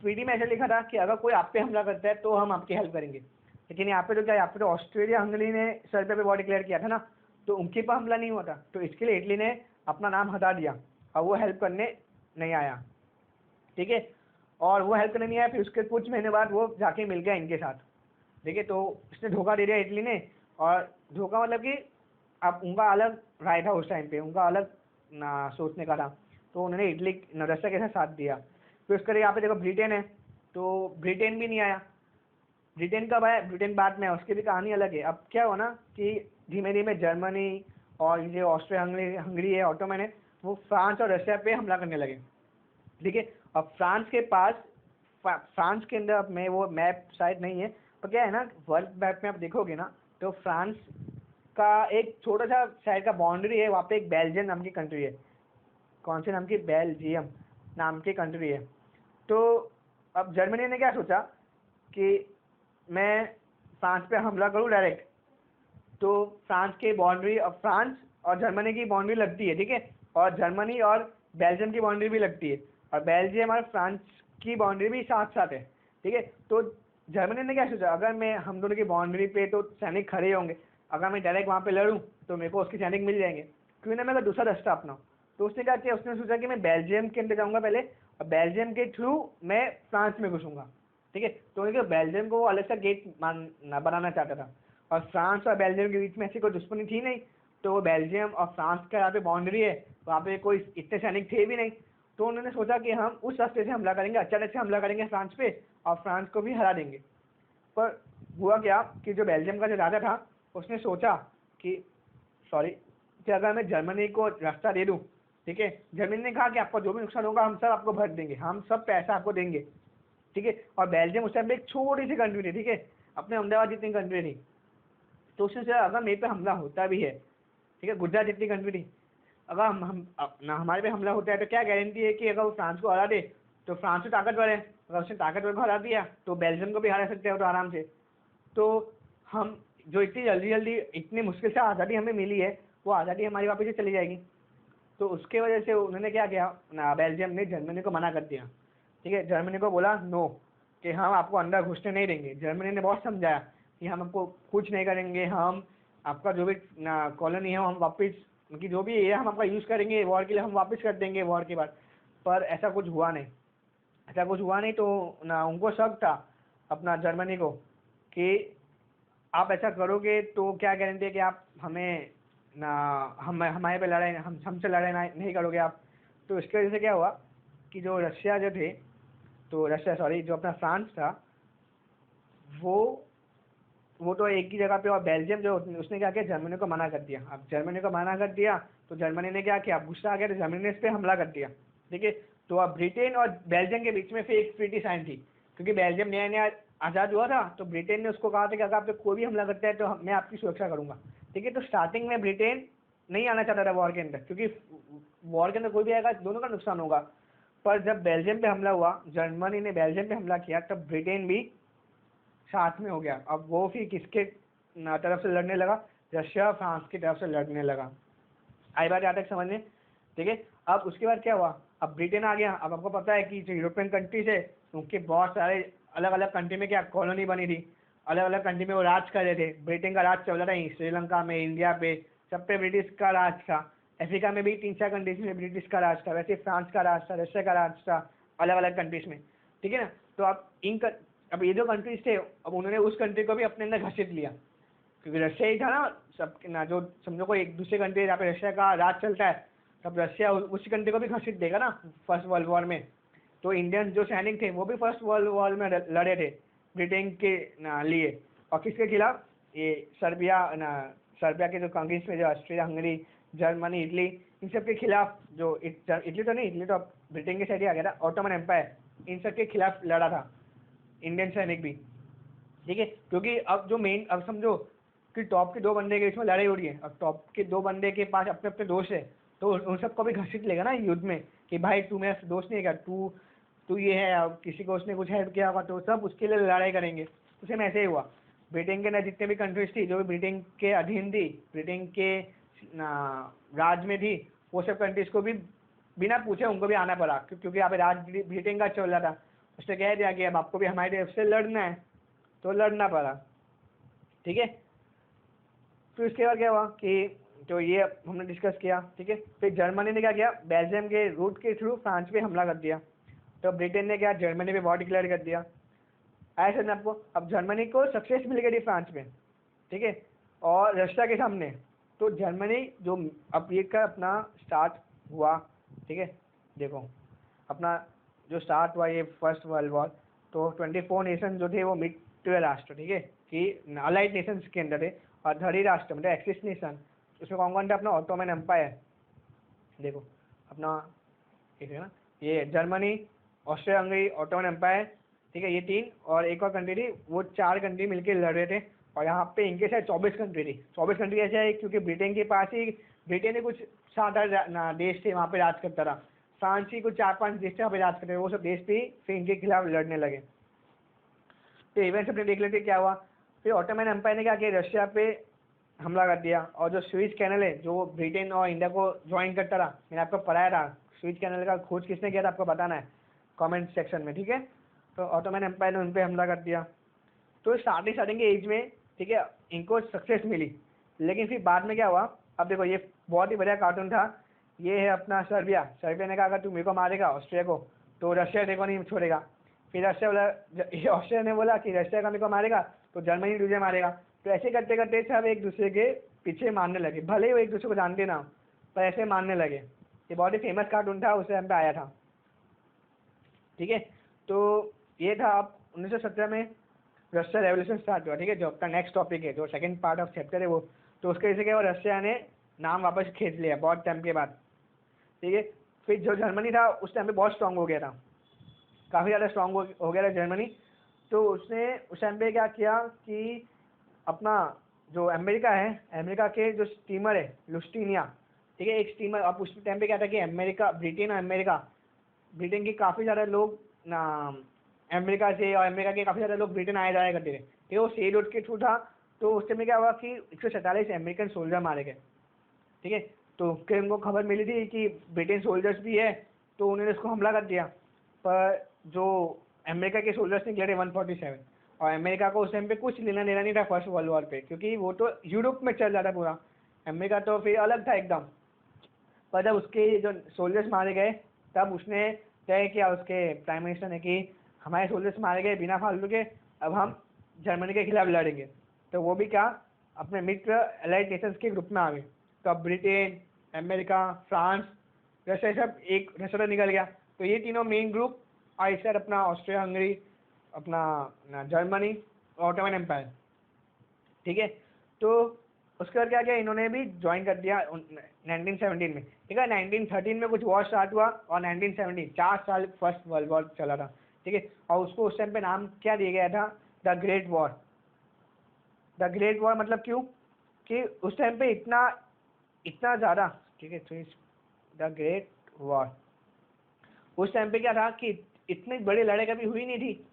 ट्रीटी में ऐसा लिखा था कि अगर कोई आप पे हमला करता है तो हम आपकी हेल्प करेंगे। लेकिन यहाँ पे तो क्या, यहाँ पे तो ऑस्ट्रेलिया हंगरी ने सर्बिया पे वॉर डिक्लेयर किया था ना, तो उनके पर हमला नहीं हुआ था। तो इसके लिए इटली ने अपना नाम हटा दिया और वो हेल्प करने नहीं आया। ठीक है, और वो हेल्प करने नहीं आया, फिर उसके कुछ महीने बाद वो जाके मिल गया इनके साथ। ठीक है, तो इसने धोखा दे दिया इटली ने। और धोखा मतलब कि अब उनका अलग राय था उस टाइम पे, उनका अलग ना सोचने का था। तो उन्होंने इटली रशिया के साथ दिया। फिर उसके यहाँ पे देखो ब्रिटेन है, तो ब्रिटेन भी नहीं आया। ब्रिटेन कब आया, ब्रिटेन बाद में, उसकी भी कहानी अलग है। अब क्या हुआ ना कि धीमे धीमे जर्मनी और ये ऑस्ट्रिया हंगरी है, ऑटोमन है, वो फ्रांस और रशिया पे हमला करने लगे। ठीक है, अब फ्रांस के पास, फ्रांस के अंदर, अब मैं वो मैप शायद नहीं है, पर क्या है ना वर्ल्ड मैप में आप देखोगे ना तो फ्रांस का एक छोटा सा शहर का बाउंड्री है, वहाँ पे एक बेल्जियम नाम की कंट्री है। कौन से नाम की, बेल्जियम नाम की कंट्री है। तो अब जर्मनी ने क्या सोचा कि मैं फ्रांस पे हमला करूँ डायरेक्ट। तो फ्रांस के बाउंड्री, अब फ्रांस और जर्मनी की बाउंड्री लगती है। ठीक है, और जर्मनी और बेल्जियम की बाउंड्री भी लगती है, और बेल्जियम और फ्रांस की बाउंड्री भी साथ साथ है। ठीक है, तो जर्मनी ने क्या सोचा, अगर मैं हम दोनों की बाउंड्री पे तो सैनिक खड़े होंगे, अगर मैं डायरेक्ट वहाँ पे लड़ूँ तो मेरे को उसके सैनिक मिल जाएंगे, क्यों ना मैं अगर दूसरा रास्ता अपनाऊँ। तो उसने क्या किया, उसने सोचा कि मैं बेल्जियम के अंदर जाऊँगा पहले, और बेल्जियम के थ्रू मैं फ्रांस में घुसूँगा। ठीक है, तो उन्होंने बेल्जियम को वो अलग सा गेट बनाना चाहता था, और फ्रांस और बेल्जियम के बीच में ऐसी कोई दुश्मनी थी नहीं। तो वो बेल्जियम और फ्रांस का यहाँ पे बाउंड्री है, वहाँ पे कोई इतने सैनिक थे भी नहीं। तो उन्होंने सोचा कि हम उस रास्ते से हमला करेंगे, अचानक से हमला करेंगे फ्रांस पे, और फ्रांस को भी हरा देंगे। पर हुआ क्या कि जो बेल्जियम का जो राजा था उसने सोचा कि कि अगर मैं जर्मनी को रास्ता दे दूँ, ठीक है, जर्मनी ने कहा कि आपको जो भी नुकसान होगा हम सब आपको भर देंगे, हम सब पैसा आपको देंगे। ठीक है, और बेल्जियम उस टाइम पे एक छोटी सी कंट्री थी। ठीक है, अपने अहमदाबाद जितनी कंट्री थी। तो उसने सोचा अगर मेरे पे हमला होता भी है ठीक है, गुजरात जितनी कंट्री थी। अगर ना हमारे पे हमला होता है तो क्या गारंटी है कि अगर वो फ्रांस को हरा दे तो फ्रांस तो ताकतवर है, अगर उसने ताकतवर को हरा दिया तो बेल्जियम को भी हरा सकते हो तो आराम से। तो हम जो इतनी जल्दी जल्दी इतनी मुश्किल से आज़ादी हमें मिली है, वो आज़ादी हमारी वापस से चली जाएगी। तो उसके वजह से उन्होंने क्या किया ना, बेल्जियम ने जर्मनी को मना कर दिया। ठीक है, जर्मनी को बोला नो, कि हम आपको अंदर घुसने नहीं देंगे। जर्मनी ने बहुत समझाया कि हम आपको कुछ नहीं करेंगे, हम आपका जो भी कॉलोनी है हम वापस, उनकी जो भी है हम आपका यूज़ करेंगे वॉर के लिए, हम वापस कर देंगे वॉर के बाद। पर ऐसा कुछ हुआ नहीं, ऐसा कुछ हुआ नहीं। तो ना उनको शक था अपना जर्मनी को कि आप ऐसा करोगे तो क्या गारंटी है कि आप हमें ना हमारे पे लड़ाई हमसे लड़ाई नहीं करोगे आप। तो इसकी वजह से क्या हुआ कि जो रशिया जो थे, तो रशिया सॉरी जो अपना फ्रांस था, वो तो एक ही जगह पे, और बेल्जियम जो उसने क्या किया, जर्मनी को मना कर दिया। अब जर्मनी को मना कर दिया तो जर्मनी ने क्या किया, गुस्सा आ गया तो जर्मनी ने इस पर हमला कर दिया। ठीक है, तो अब ब्रिटेन और बेल्जियम के बीच में फिर एक ट्रीटी साइन थी, क्योंकि बेल्जियम नया नया आज़ाद हुआ था। तो ब्रिटेन ने उसको कहा था कि अगर आप पे कोई भी हमला करता है तो मैं आपकी सुरक्षा करूंगा। ठीक है, तो स्टार्टिंग में ब्रिटेन नहीं आना चाहता था वॉर के अंदर, क्योंकि वॉर के अंदर कोई भी आएगा दोनों का नुकसान होगा। पर जब बेल्जियम पे हमला हुआ, जर्मनी ने बेल्जियम पे हमला किया, तब ब्रिटेन भी साथ में हो गया। अब वो फिर किसके तरफ से लड़ने लगा, रशिया फ्रांस की तरफ से लड़ने लगा। आई बात यहाँ तक समझने। ठीक है, अब उसके बाद क्या हुआ, अब ब्रिटेन आ गया। अब आपको पता है कि जो यूरोपियन कंट्रीज है उनके बहुत सारे अलग अलग कंट्री में क्या कॉलोनी बनी थी, अलग अलग कंट्री में वो राज कर रहे थे। ब्रिटेन का राज चल रहा था श्रीलंका में, इंडिया पे, सब पे ब्रिटिश का राज था। अफ्रीका में भी 3-4 कंट्रीज में ब्रिटिश का राज था। वैसे फ्रांस का राज था, रशिया का राज था, अलग अलग कंट्रीज में। ठीक है ना, तो अब ये जो कंट्रीज थे, अब उन्होंने उस कंट्री को भी अपने अंदर घसीट लिया, क्योंकि रशिया ही था ना सब ना, जो समझो कोई एक दूसरे कंट्री जहाँ पे रशिया का राज चलता है, तब रशिया उस कंट्री को भी घसीट देगा ना फर्स्ट वर्ल्ड वॉर में। तो इंडियन जो सैनिक थे वो भी फर्स्ट वर्ल्ड वॉर में लड़े थे ब्रिटेन के लिए। और किसके खिलाफ, ये सर्बिया के जो कंट्रीज में, जो ऑस्ट्रिया, हंगरी, जर्मनी, इटली, इन सब के खिलाफ। जो इटली तो नहीं, इटली तो ब्रिटेन के साइड ही आ गया था, ऑटोमन एम्पायर, इन सब के खिलाफ लड़ा था इंडियन सैनिक भी। ठीक है, क्योंकि अब जो मेन, अब समझो कि टॉप के 2 बंदे के इसमें लड़ाई हो रही है, और टॉप के 2 बंदे के पास अपने अपने दोस्त है, तो उन सबको भी घसीट लेगा ना युद्ध में, कि भाई तू मेरा दोस्त नहीं है क्या, तू ये है। अब किसी को उसने कुछ हेल्प किया होगा तो सब उसके लिए लड़ाई करेंगे। तो सेम ऐसे ही हुआ। ब्रिटेन के ना जितने भी कंट्रीज थी जो भी ब्रिटेन के अधीन थी, ब्रिटेन के राज में थी, वो सब कंट्रीज को भी बिना पूछे उनको भी आना पड़ा, क्योंकि यहाँ पे राज ब्रिटेन का चल रहा था। उसने कह दिया कि अब आपको भी हमारी तरफ से लड़ना है, तो लड़ना पड़ा। ठीक है, फिर उसके बाद क्या हुआ कि जो ये हमने डिस्कस किया। ठीक है, फिर जर्मनी ने क्या किया, बेल्जियम के रूट के थ्रू फ्रांस पे हमला कर दिया। तो ब्रिटेन ने क्या, जर्मनी पे वॉर डिक्लेयर कर दिया। ऐसे ना आपको, अब जर्मनी को सक्सेस मिल गई थी फ्रांस में। ठीक है, और रशिया के सामने। तो जर्मनी जो अब ये का अपना स्टार्ट हुआ। ठीक है, देखो अपना जो स्टार्ट हुआ ये फर्स्ट वर्ल्ड वॉर, तो 24 नेशन जो थे वो मित्र राष्ट्र, ठीक है, कि अलाइड नेशंस के अंदर थे, और धड़ी राष्ट्र मतलब एक्सिस नेशन, उसमें कौन कौन था, अपना ऑटोमन एम्पायर। देखो अपना ठीक है ना, ये Germany, Austria Hungary, Ottoman Empire. ठीक है, ये 3 और एक और कंट्री थी, वो 4 कंट्री मिलकर लड़ रहे थे। और यहाँ पे इनके साथ 24 कंट्री थी। 24 कंट्री ऐसे है क्योंकि ब्रिटेन के पास ही, ब्रिटेन के कुछ 7-8 देश थे वहाँ पे राज करता था। फ्रांस ही कुछ 4-5 देश थे वहाँ पे राज करते थे, वो सब देश भी फिर इनके खिलाफ लड़ने लगे। तो इवेंट्स अपने देख लेते क्या हुआ। फिर ऑटोमन एम्पायर ने क्या किया, रशिया पे हमला कर दिया। और जो स्विच कैनल है जो ब्रिटेन और इंडिया को ज्वाइन करता था, मैंने आपको पढ़ाया था, स्विच कैनल का खोज किसने किया था आपको बताना है कमेंट सेक्शन में। ठीक है, तो ऑटोमन एम्पायर ने उन पर हमला कर दिया। तो स्टार्टिंग के एज में, ठीक है, इनको सक्सेस मिली। लेकिन फिर बाद में क्या हुआ, अब देखो ये बहुत ही बढ़िया कार्टून था। ये है अपना सर्बिया। सर्बिया ने कहा अगर तू मेरे को मारेगा ऑस्ट्रिया को, तो रशिया तेरे को नहीं छोड़ेगा। फिर रशिया बोला, ऑस्ट्रिया ने बोला कि रशिया का मेरे को मारेगा तो जर्मनी तुझे मारेगा। तो ऐसे करते करते सब एक दूसरे के पीछे मारने लगे, भले ही वो एक दूसरे को जानते ना, पर ऐसे मारने लगे। ये बहुत ही फेमस कार्टून था, उस टाइम पे आया था। ठीक है, तो ये था। अब 1917 में रशिया रेवोल्यूशन स्टार्ट हुआ। ठीक है, जो आपका नेक्स्ट टॉपिक है, जो सेकंड पार्ट ऑफ चैप्टर है वो, तो उसके जैसे क्या हुआ, रशिया ने नाम वापस खींच लिया बहुत टाइम के बाद। ठीक है, फिर जो जर्मनी था उस टाइम पे बहुत स्ट्रांग हो गया था, काफ़ी ज़्यादा स्ट्रांग हो गया था जर्मनी। तो उसने उस टाइम पे क्या किया कि अपना जो अमेरिका है, अमेरिका के जो स्टीमर है लुस्टिनिया, ठीक है, एक स्टीमर, अब उस टाइम पे क्या था कि अमेरिका, ब्रिटेन और अमेरिका, ब्रिटेन के काफ़ी ज़्यादा लोग ना अमेरिका से, और अमेरिका के काफ़ी ज़्यादा लोग ब्रिटेन आए जाया करते थे, ठीक है, वो सी रोड के थ्रू था। तो उस टाइम में क्या हुआ कि 147 अमेरिकन सोल्जर मारे गए, ठीक है। तो फिर उनको खबर मिली थी कि ब्रिटेन सोल्जर्स भी है, तो उन्होंने उसको हमला कर दिया। पर जो अमेरिका के सोल्जर्स ने किया थे 147, और अमेरिका को उस टाइम पे कुछ लेना देना नहीं था फर्स्ट वर्ल्ड वॉर पे, क्योंकि वो तो यूरोप में चल रहा था पूरा, अमेरिका तो फिर अलग था एकदम। पर जब उसके जो सोल्जर्स मारे गए, तब उसने तय किया, उसके प्राइम मिनिस्टर ने, कि हमारे सोल्जर्स मारे गए बिना फालतू के, अब हम जर्मनी के खिलाफ लड़ेंगे। तो वो भी क्या, अपने मित्र अलाइड नेशंस के ग्रुप में आ गए। तो अब ब्रिटेन, अमेरिका, फ्रांस, रशिया, सब एक रशिया तो निकल गया। तो ये तीनों मेन ग्रुप, और इस साइड अपना ऑस्ट्रिया हंगरी, अपना जर्मनी, ऑटोमन एम्पायर, ठीक है। तो उसके बाद क्या किया, इन्होंने भी ज्वाइन कर दिया 1917 में, ठीक है। 1913 में कुछ वॉर स्टार्ट हुआ, और 1917 4 साल फर्स्ट वर्ल्ड वॉर चला था, ठीक है। और उसको उस टाइम पे नाम क्या दिया गया था, the great war. The great war मतलब क्यों, कि उस टाइम पे इतना इतना ज़्यादा, ठीक है, तो द ग्रेट वॉर, उस टाइम पे क्या था कि इतनी बड़ी लड़ाई कभी हुई नहीं थी,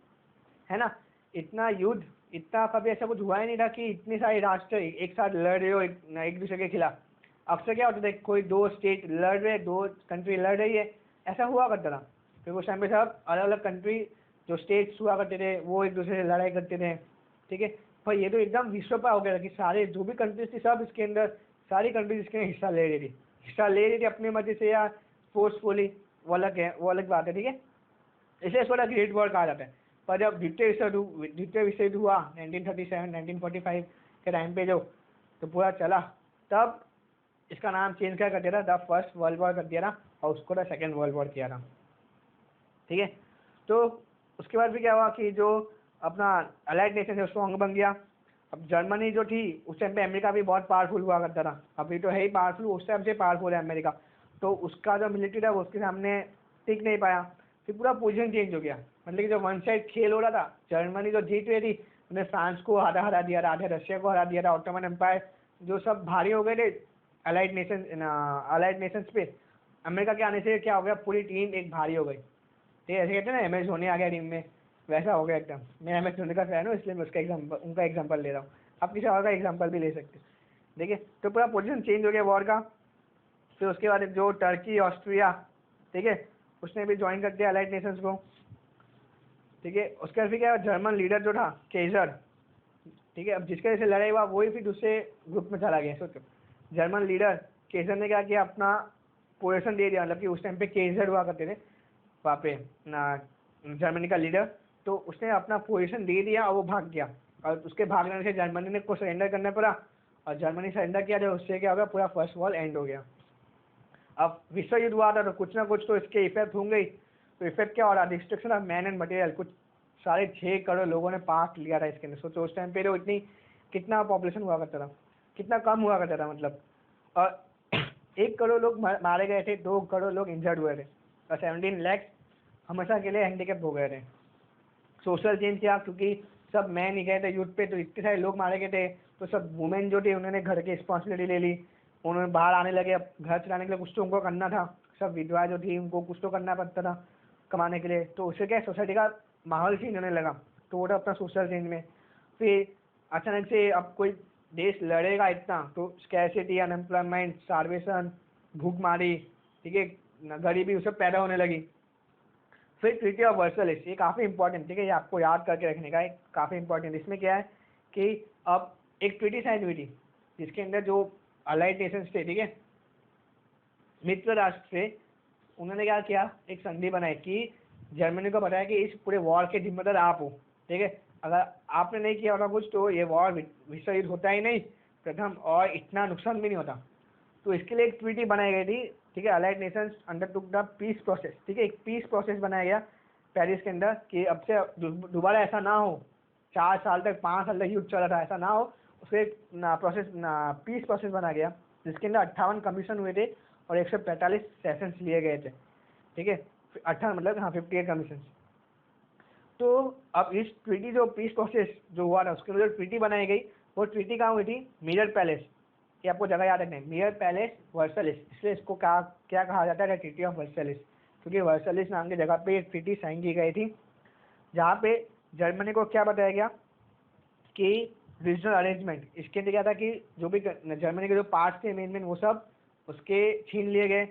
है ना, इतना युद्ध, इतना कभी ऐसा कुछ हुआ ही नहीं था कि इतने सारे राष्ट्र एक साथ लड़ रहे हो एक दूसरे के खिलाफ। अक्सर क्या होता था, कोई दो स्टेट लड़ रहे, दो कंट्री लड़ रही है, ऐसा हुआ करता था। फिर उस टाइम पे सब अलग अलग कंट्री, जो स्टेट्स हुआ करते थे, वो एक दूसरे से लड़ाई करते थे, ठीक है। पर ये तो एकदम विश्व पर हो गया था कि सारे जो भी कंट्रीज थी, सब इसके अंदर, सारी कंट्रीज इसके अंदर हिस्सा ले रही थी अपनी मर्जी से या फोर्सफुली, वो अलग है, वो अलग बात है, ठीक है। इसे थोड़ा ग्रेट वॉर कहा जाता है। पर जब द्वितीय विश्व युद्ध हुआ 1937 1945 के टाइम पे, जो तो पूरा चला, तब इसका नाम चेंज क्या कर दिया था, द फर्स्ट वर्ल्ड वॉर कर दिया था, और उसको द सेकेंड वर्ल्ड वॉर किया था, ठीक है। तो उसके बाद भी क्या हुआ कि जो अपना अलाइड नेशन है उसको अंग बन गया। अब जर्मनी जो थी, उस टाइम पे अमेरिका भी बहुत पावरफुल हुआ करता था, अभी तो है ही पावरफुल, उस टाइम से पावरफुल है अमेरिका। तो उसका जो मिलिट्री था वो उसके सामने टिक नहीं पाया, फिर पूरा पोजीशन चेंज हो गया। मतलब कि जो वन साइड खेल हो रहा था, जर्मनी जो जीत रही थी, उन्हें फ्रांस को हरा दिया था, आधे रशिया को हरा दिया था, ऑटोमन एम्पायर जो सब भारी हो गए थे अलाइड नेशंस पे। अमेरिका के आने से क्या हो गया, पूरी टीम एक भारी हो गई, ठीक है। ऐसे कहते हैं ना, MS धोनी आ गया टीम में, वैसा हो गया एकदम। मैं MS धोनी का फैन हूँ, इसलिए मैं उनका एग्जाम्पल ले रहा हूँ, आप किसी और का एग्जाम्पल भी ले सकते हैं, देखिए। तो पूरा पोजीशन चेंज हो गया वॉर का। फिर उसके बाद जो टर्की, ऑस्ट्रिया, ठीक है, उसने भी ज्वाइन कर दिया अलाइड नेशंस को, ठीक है। उसके बाद फिर क्या, जर्मन लीडर जो था केजर, ठीक है, अब जिसके वजह से लड़ाई हुआ वही फिर दूसरे ग्रुप में चला गया। सोचो, जर्मन लीडर केजर ने क्या किया, अपना पोजीशन दे दिया, मतलब कि उस टाइम पे केजर हुआ करते थे वहाँ पे ना, जर्मनी का लीडर। तो उसने अपना पोजीशन दे दिया और वो भाग गया, और उसके भागने से जर्मनी ने को सरेंडर करना पड़ा, और जर्मनी सरेंडर किया, तो उससे क्या हो गया, पूरा फर्स्ट वॉर एंड हो गया। अब विश्व युद्ध हुआ था, तो कुछ ना कुछ तो इसके इफेक्ट होंगे ही। तो इफेक्ट क्या हो रहा, destruction of man and material, कुछ 6.5 करोड़ लोगों ने पार्ट लिया था इसके अंदर। सोचो उस टाइम पे तो इतनी, कितना पॉपुलेशन हुआ करता था, कितना कम हुआ करता था मतलब। और 1 करोड़ लोग मारे गए थे, 2 करोड़ लोग इंजर्ड हुए थे, और 17 लाख हमेशा के लिए हैंडीकैप हो गए थे। सोशल चेंज किया, क्योंकि सब मैन ही गए थे युद्ध पे, तो इतने सारे लोग मारे गए थे, तो सब वुमेन जो थे उन्होंने घर की रिस्पॉन्सिबिलिटी ले ली, उन्होंने बाहर आने लगे, अब घर चलाने के लिए कुछ तो उनको करना था। सब विधवा जो थी उनको कुछ तो करना पड़ता था कमाने के लिए, तो उससे क्या सोसाइटी का माहौल चेंज होने लगा। तो वो था अपना सोशल चेंज में। फिर अचानक से अब कोई देश लड़ेगा इतना, तो स्कैरसिटी, अनएम्प्लॉयमेंट, स्टारवेशन, भूखमारी, ठीक है, गरीबी, वो सब पैदा होने लगी। फिर ट्रीटी ऑफ वर्सलिस, ये काफ़ी इंपॉर्टेंट, ठीक है, ये आपको याद करके रखने का, एक काफ़ी इंपॉर्टेंट। इसमें क्या है कि अब एक ट्रीटी साइन हुई थी, जिसके अंदर जो अलाइड नेशंस थे, ठीक है, मित्र राष्ट्र थे, उन्होंने क्या किया, एक संधि बनाई कि जर्मनी को बताया कि इस पूरे वॉर के जिम्मेदार आप हो, ठीक है। अगर आपने नहीं किया होता कुछ, तो ये वॉर विश्व युद्ध होता ही नहीं प्रथम, और इतना नुकसान भी नहीं होता। तो इसके लिए एक ट्रीटी बनाई गई थी, ठीक है। Allied Nations undertook the peace process, ठीक है, एक पीस प्रोसेस बनाया गया पेरिस के अंदर, कि अब से दोबारा ऐसा ना हो, 4 साल तक 5 साल तक युद्ध चला था, ऐसा ना हो। उसके पीस प्रोसेस बनाया गया, जिसके अंदर 58 कमीशन हुए थे, और 145 सेशंस लिए गए थे, ठीक है। 58 मतलब, हाँ, 58 कमीशन। तो अब इस ट्रीटी, जो पीस प्रोसेस जो हुआ था, उसके अंदर जो ट्रीटी बनाई गई, वो ट्रीटी कहाँ हुई थी? Mirror palace. ये आपको जगह याद रखना है, मिरर पैलेस वर्सलिस, इसलिए इसको क्या क्या कहा जाता है? ट्रीटी ऑफ वर्सलिस, क्योंकि वर्सलिस नाम की जगह पे एक ट्रीटी साइन की गई थी, जहाँ पे जर्मनी को क्या बताया गया कि रीजनल अरेंजमेंट, इसके अंदर क्या था कि जो भी जर्मनी के जो पार्ट्स थे मेन वो सब उसके छीन लिए गए।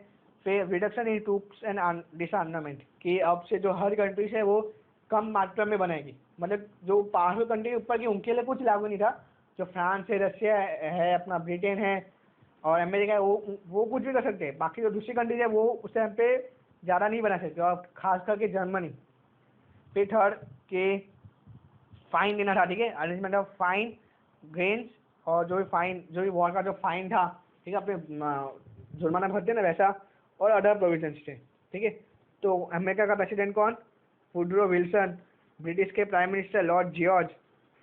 फिर रिडक्शन इन ट्रूप्स एंड डिसआर्मामेंट, कि अब से जो हर कंट्रीज है वो कम मात्रा में बनाएगी, मतलब जो पावरफुल कंट्री ऊपर की उनके लिए कुछ लागू नहीं था। जो फ्रांस है, रशिया है, अपना ब्रिटेन है और अमेरिका है, वो कुछ भी कर सकते हैं, बाकी जो दूसरी कंट्रीज है वो उस टाइम पे ज़्यादा नहीं बना सकते, और खास करके जर्मनी। फिर थर्ड के फाइन देना था, ठीक है, अरेंजमेंट ऑफ फाइन ग्रेन्स, और जो भी वॉर का जो फाइन था, ठीक है, अपने जुर्माना भरते ना वैसा, और अदर प्रोविजंस थे, ठीक है। तो अमेरिका का प्रेसिडेंट कौन? वुडरो विल्सन, ब्रिटिश के prime minister Lord George,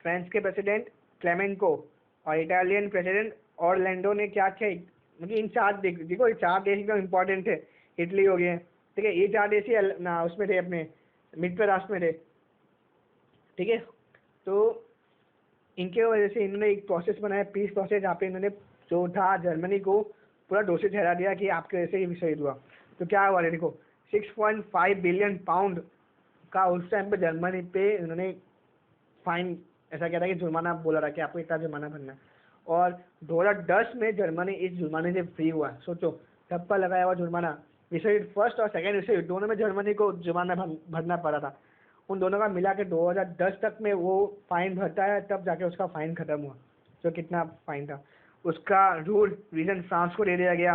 France के प्रेसिडेंट क्लेमेंको, और इटालियन प्रेसिडेंट ऑरलैंडो ने क्या किया, मतलब इन चार देखो ये चार देश एकदम इम्पोर्टेंट थे, इटली हो गया, ठीक है, ये चार देश ही ना उसमें थे, अपने मित्र राष्ट्र में थे, ठीक है। तो इनके वजह से इन्होंने एक प्रोसेस बनाया, पीस प्रोसेस, जहाँ पे इन्होंने जो था जर्मनी को पूरा दोषी ठहरा दिया कि आपके वजह से ये विषय हुआ। तो क्या हुआ देखो, 6.5 बिलियन पाउंड का उस टाइम पे जर्मनी पे इन्होंने फाइन ऐसा क्या था कि जुर्माना बोला था कि आपको इतना जुर्माना भरना है, और 2010 में जर्मनी इस जुर्माने से फ्री हुआ। सोचो तब का लगाया हुआ जुर्माना, विश्व युद्ध फर्स्ट और सेकेंड विश्व युद्ध दोनों में जर्मनी को जुर्माना भरना पड़ा था, उन दोनों का मिला के 2010 तक में वो फाइन भरता है, तब जाके उसका फाइन खत्म हुआ। जो कितना फाइन था, उसका रूल रीजन फ्रांस को दे दिया गया।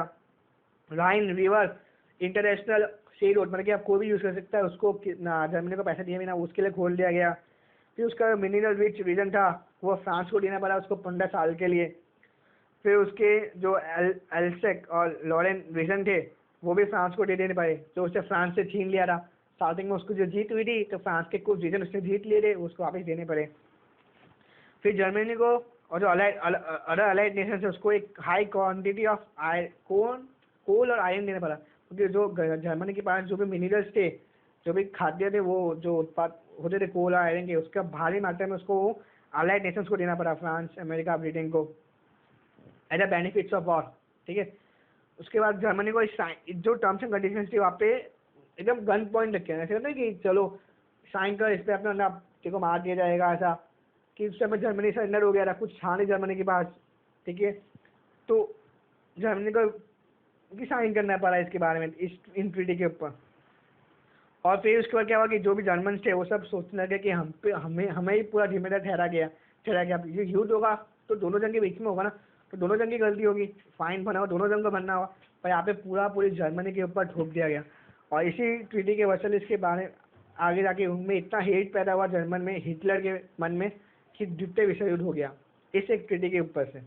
राइन रिवर इंटरनेशनल सी रोड, मतलब कि आप कोई भी यूज़ कर सकता है उसको, जर्मनी को पैसे दिए बिना उसके लिए खोल दिया गया। फिर उसका मिनरल रिच रीजन था वो फ्रांस को देना पड़ा उसको 15 साल के लिए। फिर उसके जो एल्सेक और लॉरेन रीजन थे वो भी फ्रांस को दे देने पड़े, जो उससे फ्रांस से छीन लिया था। स्टार्टिंग में उसको जो जीत हुई थी तो फ्रांस के कुछ रीजन उसने जीत लिए थे, उसको वापस देने पड़े। फिर जर्मनी को और जो अदर अलाइड नेशन है उसको एक हाई क्वांटिटी ऑफ कोल और आयरन देना पड़ा, क्योंकि जो जर्मनी के पास जो भी मिनरल्स थे, जो भी खाद्य थे, वो जो उत्पाद होते थे कोल और आयरन के, उसका भारी मात्रा में उसको अलाइड नेशंस को देना पड़ा, फ्रांस, अमेरिका, ब्रिटेन को, as a benefits of war, ठीक है। उसके बाद जर्मनी को जो टर्म्स एंड कंडीशंस थी वहाँ पे एकदम गन पॉइंट रखे हैं, ऐसे होता है कि चलो साइन कर, इस पर अपना ना देखो मार दिया जाएगा, ऐसा कि उस समय जर्मनी सरेंडर हो गया था, कुछ था नहीं जर्मनी के पास, ठीक है। तो जर्मनी को भी साइन करना पड़ा इसके बारे में, इन ट्रीटी के ऊपर। और फिर उसके बाद क्या हुआ कि जो भी जर्मन थे वो सब सोचने लगे कि हमें ही पूरा जिम्मेदार ठहरा गया। ये युद्ध होगा तो दोनों जन के बीच में होगा ना, तो दोनों जन की गलती होगी, फाइन बना होगा, दोनों जन को बनना होगा, पर यहाँ पे पूरी जर्मनी के ऊपर ठोक दिया गया। और इसी ट्रीटी के वर्सलिस के बारे आगे जाके उनमें इतना हेट पैदा हुआ जर्मन में, हिटलर के मन में, कि द्वितीय विश्व युद्ध हो गया इस एक ट्रीटी के ऊपर से।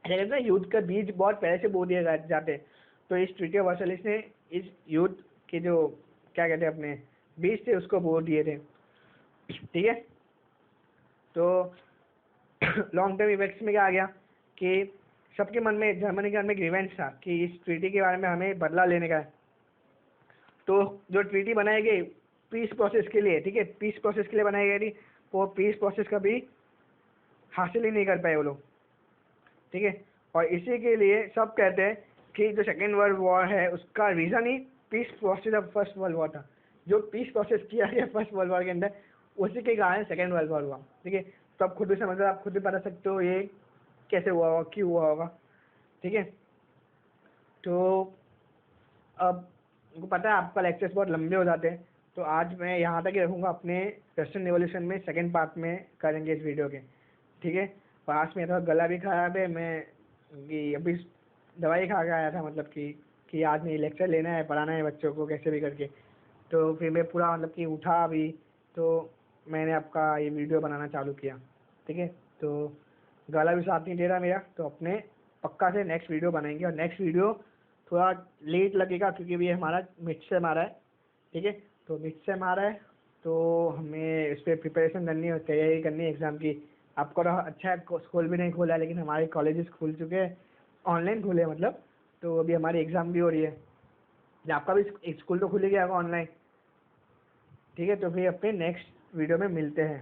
ना युद्ध का बीज बहुत पहले से बो दिए जाते, तो इस ट्रीटी ऑफ वर्सलिस ने इस युद्ध के जो क्या कहते हैं अपने बीज थे उसको बो दिए थे, ठीक है। तो लॉन्ग टर्म इफेक्ट्स में क्या आ गया कि सबके मन में, जर्मनी के मन में ग्रीवेंस था कि इस ट्रीटी के बारे में हमें बदला लेने का है। तो जो ट्रीटी बनाई गई पीस प्रोसेस के लिए, ठीक है, पीस प्रोसेस के लिए बनाई गई थी, वो पीस प्रोसेस कभी हासिल ही नहीं कर पाए वो लोग, ठीक है। और इसी के लिए सब कहते हैं कि जो सेकेंड वर्ल्ड वॉर है उसका reason he peace process of first world war था। जो पीस प्रोसेस किया गया फर्स्ट वर्ल्ड वॉर के अंदर, उसी के कारण सेकेंड वर्ल्ड वॉर हुआ, ठीक है। तो आप खुद भी समझ लो, आप खुद भी बता सकते हो ये कैसे हुआ होगा, क्यों हुआ होगा, ठीक है। तो अब मुझको पता है आपका लेक्चर्स बहुत लंबे हो जाते हैं, तो आज मैं यहाँ तक ही रखूँगा, अपने रशियन रिवॉल्यूशन में सेकेंड पार्ट में करेंगे इस वीडियो के, ठीक है। पास में थोड़ा गला भी खराब है, मैं कि अभी दवाई खा के आया था, मतलब कि आज नहीं लेक्चर लेना है, पढ़ाना है बच्चों को कैसे भी करके। तो फिर मैं पूरा मतलब कि उठा अभी, तो मैंने आपका ये वीडियो बनाना चालू किया, ठीक है। तो गला भी साथ नहीं दे रहा मेरा, तो अपने पक्का से नेक्स्ट वीडियो बनाएंगे, और नेक्स्ट वीडियो थोड़ा लेट लगेगा क्योंकि भी हमारा मिड सेम आ रहा है, ठीक है। तो मिड सेम आ रहा है तो हमें इस पर प्रिपरेशन करनी है, तैयारी करनी है एग्ज़ाम की। आपको तो अच्छा है स्कूल भी नहीं खोला है, लेकिन हमारे कॉलेजेस खुल चुके हैं, ऑनलाइन खुले मतलब, तो अभी हमारी एग्ज़ाम भी हो रही है। आपका भी स्कूल तो खुल ही गया होगा ऑनलाइन, ठीक है। तो फिर अपने नेक्स्ट वीडियो में मिलते हैं।